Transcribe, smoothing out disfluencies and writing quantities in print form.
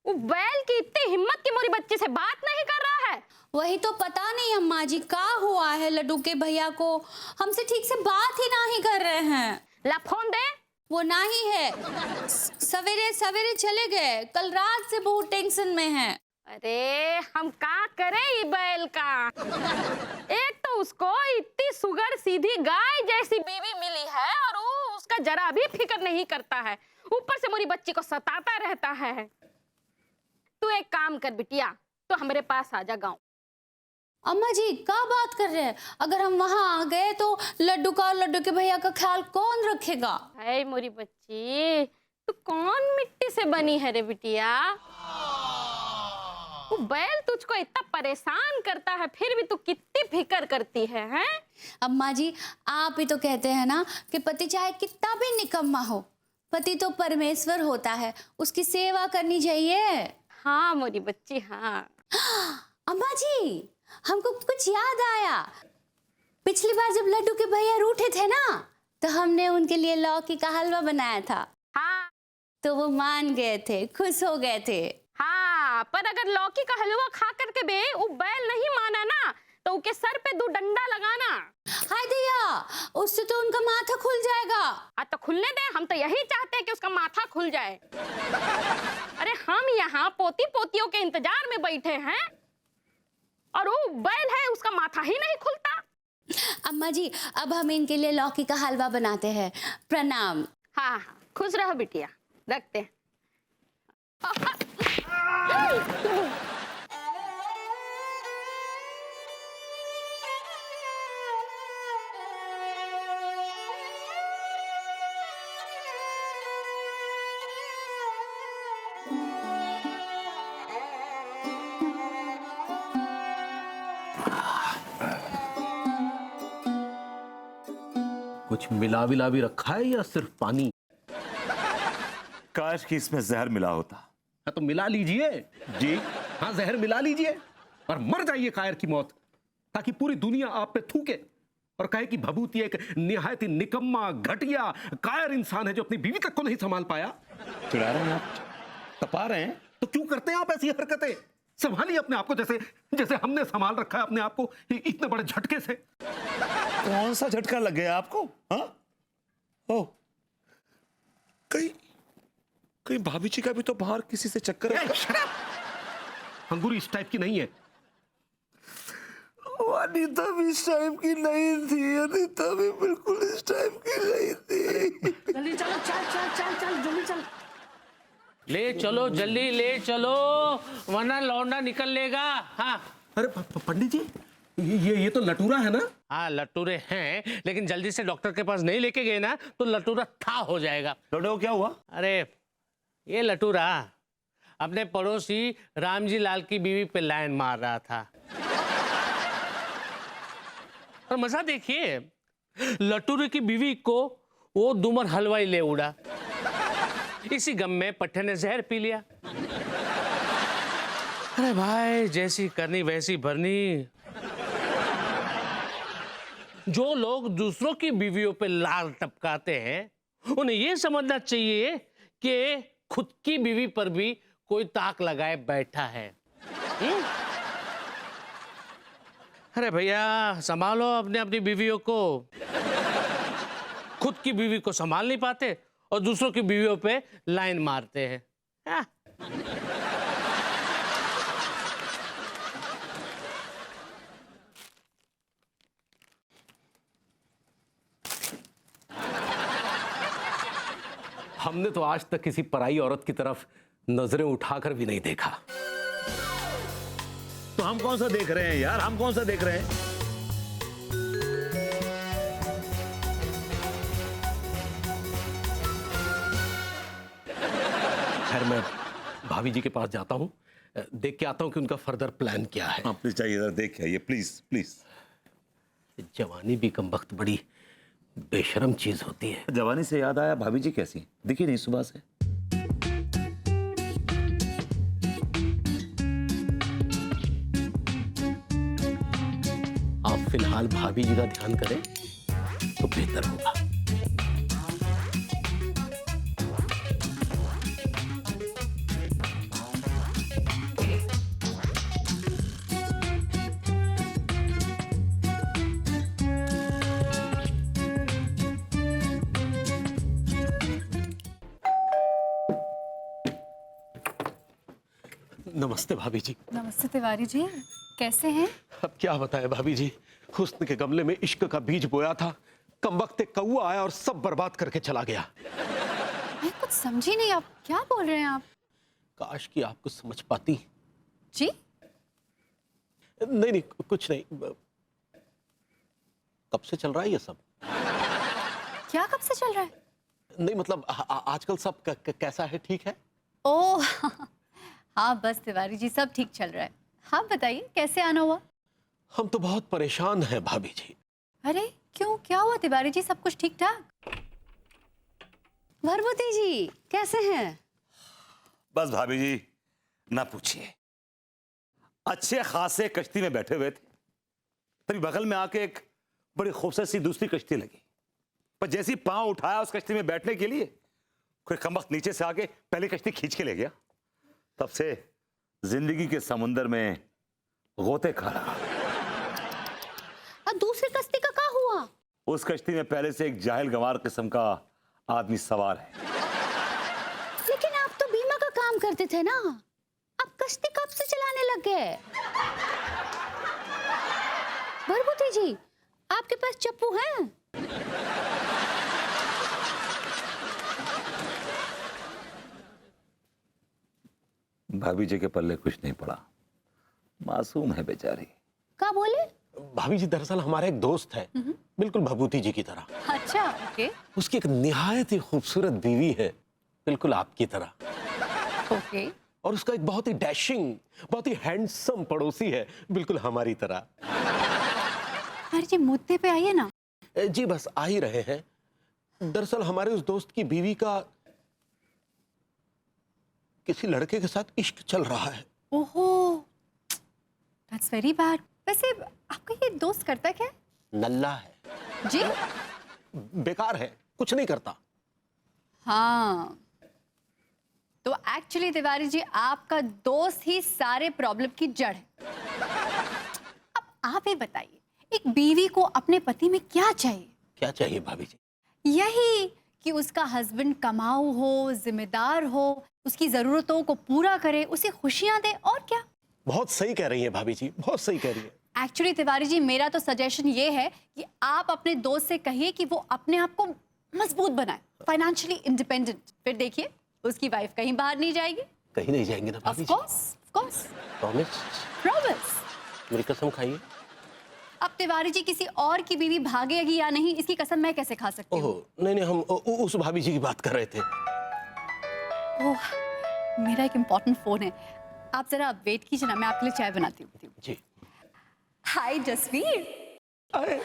वो बैल की इतनी हिम्मत की मोरी बच्ची से बात नहीं कर रहा है। वही तो पता नहीं अम्मा जी क्या हुआ है लड्डू के भैया को, हमसे ठीक से बात ही नहीं कर रहे हैं। ला फोन दे। वो नहीं है, सवेरे सवेरे चले गए, कल रात से बहुत टेंशन में है। अरे हम क्या करें ये बैल का। एक तो उसको इतनी सुगर सीधी गाय जैसी बीवी मिली है और वो उसका जरा भी फिक्र नहीं करता है, ऊपर से मेरी बच्ची को सताता रहता है। तू एक काम कर बिटिया, तो हमारे पास आ जा गाँव। अम्मा जी क्या बात कर रहे हैं, अगर हम वहां आ गए तो लड्डू का और लड्डू के भैया का ख्याल कौन रखेगा। है मोरी बच्ची, तू कौन मिट्टी से बनी है रे बिटिया। वो बैल तुझको इतना परेशान करता है, फिर भी तू कितनी फिक्र करती है, हैं? अम्मा जी आप ही तो कहते हैं ना कि पति चाहे कितना भी निकम्मा हो, पति तो परमेश्वर होता है, उसकी सेवा करनी चाहिए। हाँ मोरी बच्ची हाँ। अम्मा जी हमको कुछ याद आया, पिछली बार जब लड्डू के भैया रूठे थे ना, तो हमने उनके लिए लौकी का हलवा बनाया था। हाँ तो वो मान गए थे, खुश हो गए थे। हाँ, पर अगर लौकी का हलवा खा करके भी वो बैल नहीं माना ना, तो उसके सर पे 2 डंडा लगाना। हाय दैया, उससे तो उनका माथा खुल जाएगा। हाँ तो खुलने दे, हम तो यही चाहते हैं कि उसका माथा खुल जाए। अरे हम यहाँ पोती पोतियों के इंतजार में बैठे हैं और वो बैल है उसका माथा ही नहीं खुलता। अम्मा जी अब हम इनके लिए लौकी का हलवा बनाते हैं, प्रणाम। हाँ हाँ खुश रहो बिटिया, रखते हैं। कुछ मिला विला भी रखा है या सिर्फ पानी? काश कि इसमें जहर मिला होता। हाँ तो मिला लीजिए जी हाँ, जहर मिला लीजिए और मर जाइए कायर की मौत, ताकि पूरी दुनिया आप पे थूके और कहे कि भभूति एक निहायत ही निकम्मा घटिया कायर इंसान है जो अपनी बीवी तक को नहीं संभाल पाया। चिढ़ा रहे हैं आप, तपा रहे हैं। तो क्यों करते हैं आप ऐसी हरकतें? संभालिए अपने आप को, जैसे जैसे हमने संभाल रखा है अपने आप को इतने बड़े झटके से। कौन सा झटका लग गया आपको? हाँ ओ कहीं कहीं भाभी जी का भी तो बाहर किसी से चक्कर है। अंगूरी इस टाइप की नहीं है। अनीता भी इस टाइप की नहीं थी, अनीता भी बिल्कुल इस टाइप की नहीं थी। जल्दी चलो, चल चल चल चल जल्दी चल, ले चलो जल्दी ले चलो, वरना लौंडा निकल लेगा। हाँ अरे पंडित जी, ये तो लटूरा है ना? हाँ लटूरे हैं, लेकिन जल्दी से डॉक्टर के पास नहीं लेके गए ना तो लटूरा था हो जाएगा। लौंडे क्या हुआ? अरे ये लटूरा अपने पड़ोसी रामजी लाल की बीवी पे लाइन मार रहा था। और मजा देखिए, लटूरे की बीवी को वो दुमर हलवाई ले उड़ा, इसी गम में पट्टे ने जहर पी लिया। अरे भाई जैसी करनी वैसी भरनी। जो लोग दूसरों की बीवियों पे लाल टपकाते हैं उन्हें यह समझना चाहिए कि खुद की बीवी पर भी कोई ताक लगाए बैठा है। अरे भैया संभालो अपने अपनी बीवियों को, खुद की बीवी को संभाल नहीं पाते और दूसरों की बीवियों पे लाइन मारते हैं। हमने तो आज तक किसी पराई औरत की तरफ नजरें उठाकर भी नहीं देखा। तो हम कौन सा देख रहे हैं यार, हम कौन सा देख रहे हैं? खैर मैं भाभी जी के पास जाता हूँ, देख के आता हूँ कि उनका फर्दर प्लान क्या है। हाँ प्लीज चाहिए, देख आइए प्लीज प्लीज। जवानी भी कमबख्त बड़ी बेशरम चीज होती है। जवानी से याद आया, भाभी जी कैसी दिखी नहीं सुबह से? आप फिलहाल भाभी जी का ध्यान करें तो बेहतर होगा। नमस्ते भाभी जी। नमस्ते तिवारी जी, कैसे हैं? अब क्या बताएं भाभी जी, हुस्न के गमले में इश्क का बीज बोया था, कमबख्त एक कौआ आया और सब बर्बाद करके चला गया। मैं कुछ समझी नहीं, आप क्या बोल रहे हैं आप? काश कि आप कुछ समझ पाती। जी? नहीं कुछ नहीं। कब से चल रहा है ये सब? क्या कब से चल रहा है? नहीं मतलब आजकल सब कैसा है, ठीक है? ओह हाँ बस तिवारी जी, सब ठीक चल रहा है। हाँ बताइए, कैसे आना हुआ? हम तो बहुत परेशान हैं भाभी जी। अरे क्यों, क्या हुआ तिवारी जी? सब कुछ ठीक ठाक? भरभूति जी कैसे हैं? बस भाभी जी ना पूछिए, अच्छे खासे कश्ती में बैठे हुए थे, तभी बगल में आके एक बड़ी खूबसूरत सी दूसरी कश्ती लगी। पर जैसी पांव उठाया उस कश्ती में बैठने के लिए, कोई कमबख्त नीचे से आके पहली कश्ती खींच के ले गया। तब से जिंदगी के समुंदर में गोते खा रहा। और दूसरी कश्ती का क्या हुआ? उस कश्ती में पहले से एक जाहिल गंवार किस्म का आदमी सवार है। लेकिन आप तो बीमा का काम करते थे ना, आप कश्ती कब से चलाने लग गए? भरभूति जी, आपके पास चप्पू है? भाभी जी के पल्ले कुछ नहीं पड़ा, मासूम है बेचारी। क्या बोले? भाभी जी दरअसल हमारा एक दोस्त है, बिल्कुल भभूति जी की तरह। अच्छा, ओके उसकी एक निहायत ही खूबसूरत बीवी है, बिल्कुल आपकी तरह। ओके। और उसका एक बहुत ही डैशिंग, बहुत ही हैंडसम पड़ोसी है, बिल्कुल हमारी तरह। अरे जी मुद्दे पे आइए ना। जी बस आ ही रहे हैं। दरअसल हमारे उस दोस्त की बीवी का किसी लड़के के साथ इश्क चल रहा है। ओहो, दैट्स वेरी बैड। वैसे आपका ये दोस्त करता क्या है? नल्ला है, जी? बेकार है, कुछ नहीं करता। हाँ, तो एक्चुअली तिवारी जी आपका दोस्त ही सारे प्रॉब्लम की जड़ है। अब आप ही बताइए, एक बीवी को अपने पति में क्या चाहिए? क्या चाहिए भाभी जी? यही कि उसका हस्बैंड कमाऊ हो, जिम्मेदार हो, उसकी जरूरतों को पूरा करे, उसे खुशियां दे, और क्या। बहुत सही कह रही है भाभी जी, बहुत सही कह रही है। एक्चुअली तिवारी जी मेरा तो सजेशन ये है कि आप अपने दोस्त से कहिए कि वो अपने आप को मजबूत बनाए, फाइनेंशियली इंडिपेंडेंट। फिर देखिए उसकी वाइफ कहीं बाहर नहीं जाएगी। कहीं नहीं जाएंगे ना भाभी ऑफ जी? कोर्स। प्रॉमिस? प्रॉमिस। मेरी कसम खाइए। अब तिवारी जी किसी और की बीवी भागेगी या नहीं, इसकी कसम मैं कैसे खा सकती हूँ? ओह नहीं हम उस भाभी जी की बात कर रहे थे। ओह, मेरा एक इम्पोर्टेंट फोन है, आप जरा वेट कीजिए ना, मैं आपके लिए चाय बनाती हूँ। जी। हाय जसवीर। अरे